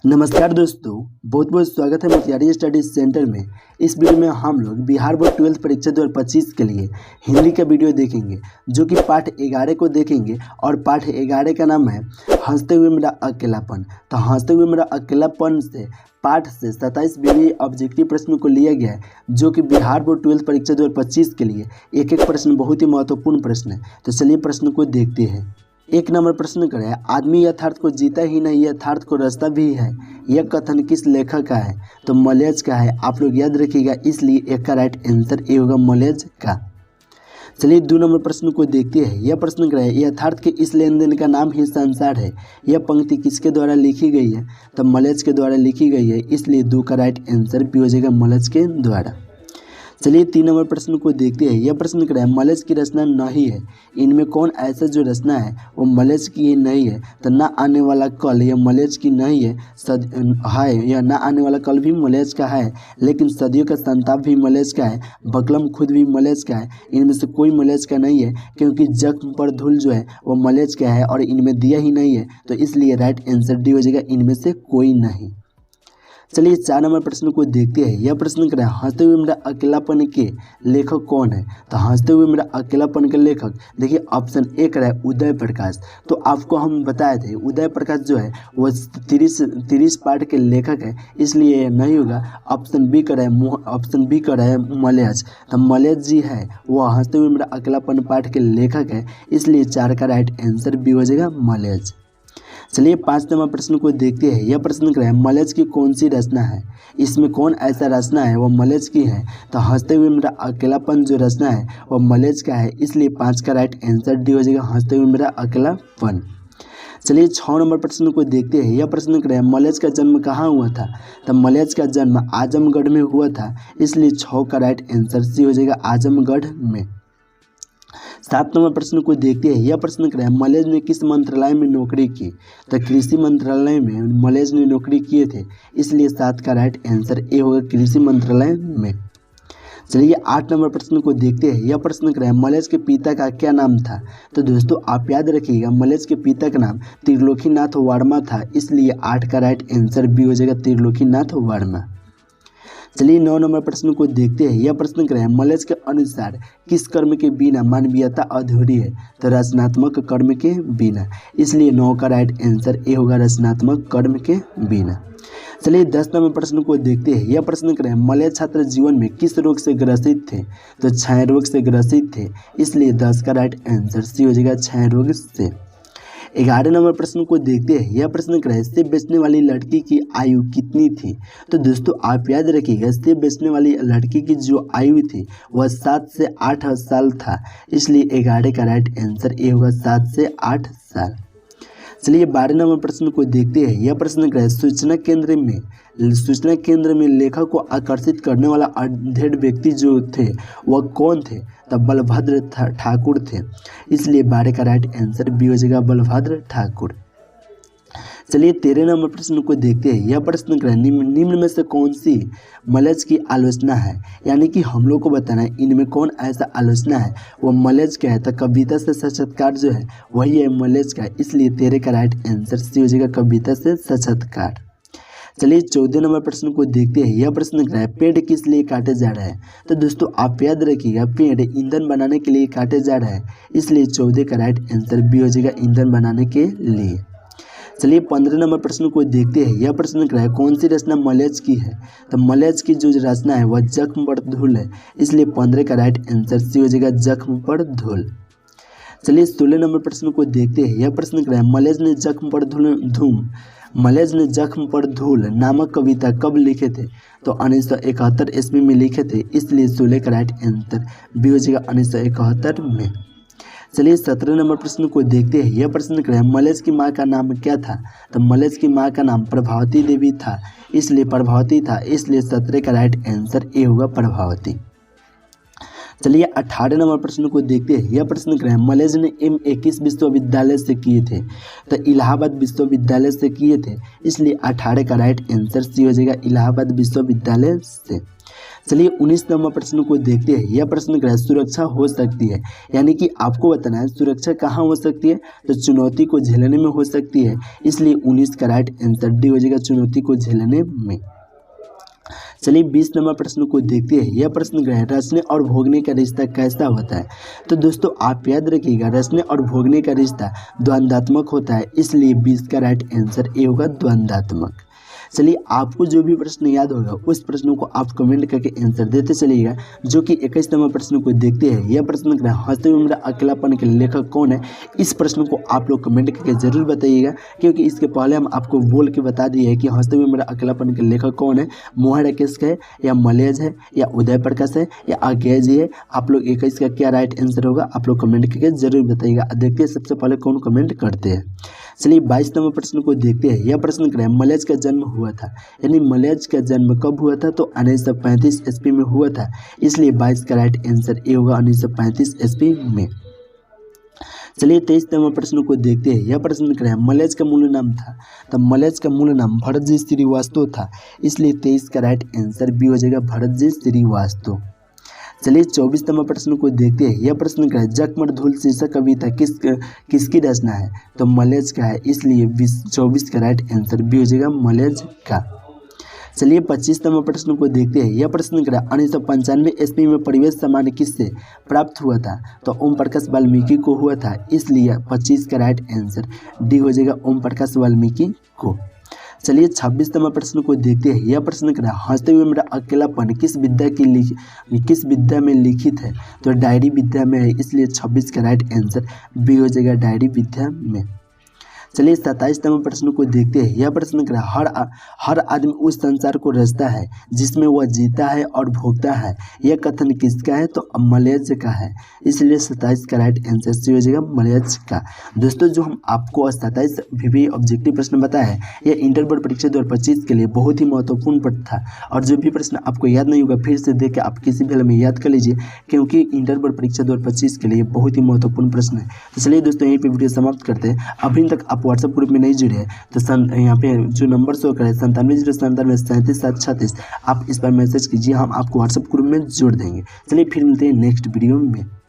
नमस्कार दोस्तों, बहुत बहुत स्वागत है मोतिहारी स्टडी सेंटर में। इस वीडियो में हम लोग बिहार बोर्ड 12th परीक्षा 2025 के लिए हिंदी का वीडियो देखेंगे, जो कि पाठ 11 को देखेंगे। और पाठ 11 का नाम है हंसते हुए मेरा अकेलापन। तो हंसते हुए मेरा अकेलापन से पाठ से 27 विभिन्न ऑब्जेक्टिव प्रश्नों को लिया गया है, जो कि बिहार बोर्ड 12th परीक्षा 2025 के लिए एक एक प्रश्न बहुत ही महत्वपूर्ण प्रश्न है। तो चलिए प्रश्न को देखते हैं। एक नंबर प्रश्न करें, आदमी यथार्थ को जीता ही नहीं, यथार्थ को रास्ता भी है। यह कथन किस लेखक का है? तो मलेज का है। आप लोग याद रखिएगा, इसलिए एक का राइट आंसर ए होगा मलेज का। चलिए 2 नंबर प्रश्न को देखते हैं। यह प्रश्न करें, यथार्थ के इस लेन देन का नाम ही संसार है। यह पंक्ति किसके द्वारा लिखी गई है? तो मलेज के द्वारा लिखी गई है, इसलिए 2 का राइट आंसर बी हो जाएगा मलेज के द्वारा। चलिए 3 नंबर प्रश्न को देखते हैं। यह प्रश्न करें, मलेज की रचना नहीं है, इनमें कौन ऐसा जो रचना है वो मलेज की ही नहीं है? तो ना आने वाला कल यह मलेज की नहीं है, है यह ना आने वाला कल भी मलेज का है, लेकिन सदियों का संताप भी मलेज का है, बकलम खुद भी मलेज का है। इनमें से कोई मलेज का नहीं है, क्योंकि जख्म पर धूल जो है वो मलेज का है और इनमें दिया ही नहीं है। तो इसलिए राइट आंसर डी हो जाएगा, इनमें से कोई नहीं। चलिए 4 नंबर प्रश्न को देखते हैं। यह प्रश्न करें, हंसते हुए मेरा अकेलापन के लेखक कौन है? तो हंसते हुए मेरा अकेलापन के लेखक देखिए ऑप्शन ए करें उदय प्रकाश। तो आपको हम बताए थे उदय प्रकाश जो है वो 30 पाठ के लेखक है, इसलिए यह नहीं होगा। ऑप्शन बी करें मलेज। तो मलेज जी है वो हंसते हुए मेरा अकेलापन पाठ के लेखक है, इसलिए 4 का राइट आंसर बी हो जाएगा मलेज। चलिए 5 नंबर प्रश्न को देखते हैं। यह प्रश्न करें, मलेज की कौन सी रचना है? इसमें कौन ऐसा रचना है वो मलेज की है? तो हंसते हुए मेरा अकेलापन जो रचना है वो मलेज का है, इसलिए 5 का राइट आंसर डी हो जाएगा हंसते हुए मेरा अकेलापन। चलिए 6 नंबर प्रश्न को देखते हैं। यह प्रश्न करें, मलेज का जन्म कहाँ हुआ था? तो मलेज का जन्म आजमगढ़ में हुआ था, इसलिए 6 का राइट आंसर सी हो जाएगा आजमगढ़ में। 7 नंबर प्रश्न को देखते हैं। यह प्रश्न करें, मलेज ने किस मंत्रालय में नौकरी की? तो कृषि मंत्रालय में मलेज ने नौकरी किए थे, इसलिए 7 का राइट आंसर ए होगा कृषि मंत्रालय में। चलिए 8 नंबर प्रश्न को देखते हैं। यह प्रश्न करें, मलेज के पिता का क्या नाम था? तो दोस्तों आप याद रखिएगा, मलेज के पिता का नाम त्रिलोकीनाथ वर्मा था, इसलिए 8 का राइट आंसर बी हो जाएगा त्रिलोकीनाथ वर्मा। चलिए 9 नंबर प्रश्न को देखते हैं। यह प्रश्न करें, मलेज के अनुसार किस कर्म के बिना मानवीयता अधूरी है? तो रचनात्मक कर्म के बिना, इसलिए 9 का राइट आंसर ए होगा रचनात्मक कर्म के बिना। चलिए 10 नंबर प्रश्न को देखते हैं। यह प्रश्न करें, मलेज छात्र जीवन में किस रोग से ग्रसित थे? तो क्षय रोग से ग्रसित थे, इसलिए 10 का राइट आंसर सी हो जाएगा क्षय रोग से। 11 नंबर प्रश्न को देखते हैं। यह प्रश्न करें, सेब बेचने वाली लड़की की आयु कितनी थी? तो दोस्तों आप याद रखिएगा, सेब बेचने वाली लड़की की जो आयु थी वह 7 से 8 साल था, इसलिए 11 का राइट आंसर ए होगा 7 से 8 साल। चलिए 12 नंबर प्रश्न को देखते हैं। यह प्रश्न करें, सूचना केंद्र में लेखक को आकर्षित करने वाला अधेड़ व्यक्ति जो थे वह कौन थे? तब बलभद्र ठाकुर थे, इसलिए 12 का राइट आंसर बी हो जाएगा बलभद्र ठाकुर। चलिए 13 नंबर प्रश्न को देखते हैं। यह प्रश्न करें, निम्न में से कौन सी मलेज की आलोचना है? यानी कि हम लोग को बताना है इनमें कौन ऐसा आलोचना है वो मलेज का है। तो कविता से साक्षात्कार जो है वही है मलेज का, इसलिए 13 का राइट आंसर सी हो जाएगा कविता से साक्षात्कार। चलिए 14 नंबर प्रश्न को देखते हैं। यह प्रश्न करें, पेड़ किस लिए काटे जा रहे हैं? तो दोस्तों आप याद रखिएगा, पेड़ ईंधन बनाने के लिए काटे जा रहे हैं, इसलिए 14 का राइट आंसर बी हो जाएगा ईंधन बनाने के लिए। चलिए 15 नंबर प्रश्न को देखते हैं। यह प्रश्न करें, कौन सी रचना मलेज की है? तो मलेज की जो रचना है वह जख्म पर धूल है, इसलिए 15 का राइट आंसर सी हो जाएगा जख्म पर धूल। चलिए 16 नंबर प्रश्न को देखते हैं। यह प्रश्न करें, मलेज ने जख्म पर धूल नामक कविता कब लिखे थे? तो 1971 ईस्वी में लिखे थे, इसलिए 16 का राइट आंसर बी हो जाएगा 1971 में। चलिए 17 नंबर प्रश्न को देखते हैं। यह प्रश्न करें, मलेज की माँ का नाम क्या था? तो मलेज की माँ का नाम प्रभावती देवी था, इसलिए 17 का राइट आंसर ए होगा प्रभावती। चलिए 18 नंबर प्रश्न को देखते हैं। यह प्रश्न करें, मलेज ने MA किस विश्वविद्यालय से किए थे? तो इलाहाबाद विश्वविद्यालय से किए थे, इसलिए 18 का राइट आंसर सी हो जाएगा इलाहाबाद विश्वविद्यालय से। चलिए 19 नंबर प्रश्न को देखते हैं। यह प्रश्न क्या है, सुरक्षा हो सकती है, यानी कि आपको बताना है सुरक्षा कहाँ हो सकती है, तो चुनौती को झेलने में हो सकती है, इसलिए 19 का राइट आंसर डी हो जाएगा, चुनौती को झेलने में। चलिए 20 नंबर प्रश्न को देखते हैं। यह प्रश्न क्या है, रचने और भोगने का रिश्ता कैसा होता है, तो दोस्तों आप याद रखिएगा रचने और भोगने का रिश्ता द्वंद्वात्मक होता है, इसलिए 20 का राइट आंसर ए होगा, द्वंद्वात्मक। चलिए आपको जो भी प्रश्न याद होगा उस प्रश्नों को आप कमेंट करके आंसर देते चलिएगा। जो कि 21 नंबर प्रश्न को देखते हैं। यह प्रश्न क्या है, हंसते हुए मेरा अकेलापन के लेखक कौन है, इस प्रश्न को आप लोग कमेंट करके जरूर बताइएगा, क्योंकि इसके पहले हम आपको बोल के बता दिए हैं कि हंसते हुए मेरा अकेलापन के लेखक कौन है, मोहन राकेश का है या मलयज है या उदय प्रकाश है या आज्ञा जी है। आप लोग 21 का क्या राइट आंसर होगा आप लोग कमेंट करके जरूर बताइएगा। देखते हैं सबसे पहले कौन कमेंट करते हैं। चलिए 22 नंबर प्रश्न को देखते हैं। यह प्रश्न क्या है, मलयज का जन्म हुआ था, यानी मलयज का जन्म कब हुआ था, तो 1935 ईस्वी में हुआ था, इसलिए 22 का राइट आंसर ए होगा, 1935 ईस्वी में। चलिए 23 नंबर प्रश्न को देखते हैं। यह प्रश्न क्या है, मलयज का मूल नाम था, तो मलयज का मूल नाम भरतजी श्रीवास्तव था, इसलिए 23 का राइट आंसर बी हो जाएगा, भरतजी श्रीवास्तव। चलिए 24 नंबर प्रश्न को देखते हैं। यह प्रश्न क्या है, जगमग धूल शीर्षक कविता किसकी रचना है, तो मलयज का है, इसलिए 24 का राइट आंसर बी हो जाएगा, मलयज का। चलिए 25 नंबर प्रश्न को देखते हैं। यह प्रश्न क्या है, 1995 ईस्वी में परिवेश सम्मान किससे प्राप्त हुआ था, तो ओम प्रकाश वाल्मीकि को हुआ था, इसलिए 25 का राइट आंसर डी हो जाएगा, ओम प्रकाश वाल्मीकि को। चलिए 26 नंबर प्रश्न को देखते हैं। यह प्रश्न क्या है, हंसते हुए मेरा अकेलापन किस विद्या में लिखित है, तो डायरी विद्या में है, इसलिए 26 का राइट आंसर बी हो जाएगा, डायरी विद्या में। चलिए 27 नंबर प्रश्न को देखते हैं। यह प्रश्न क्या है, हर आदमी उस संसार को रचता है जिसमें वह जीता है और भोगता है, यह कथन किसका है, तो मलयज का है, इसलिए 27 का राइट आंसर सी हो जाएगा, मलयज का। दोस्तों जो हम आपको 27 VBA ऑब्जेक्टिव प्रश्न बताया है, यह इंटर बोर्ड परीक्षा 2025 के लिए बहुत ही महत्वपूर्ण प्रश्न था, और जो भी प्रश्न आपको याद नहीं होगा फिर से देख के आप किसी भी हाल में याद कर लीजिए, क्योंकि इंटर बोर्ड परीक्षा 2025 के लिए बहुत ही महत्वपूर्ण प्रश्न है। तो चलिए दोस्तों यहीं पे वीडियो समाप्त करते हैं। अभी तक आप व्हाट्सएप ग्रुप में नहीं जुड़े हैं तो यहाँ पे जो नंबर शो करे 9709373736, आप इस पर मैसेज कीजिए, हम आपको व्हाट्सएप ग्रुप में जोड़ देंगे। चलिए फिर मिलते हैं नेक्स्ट वीडियो में।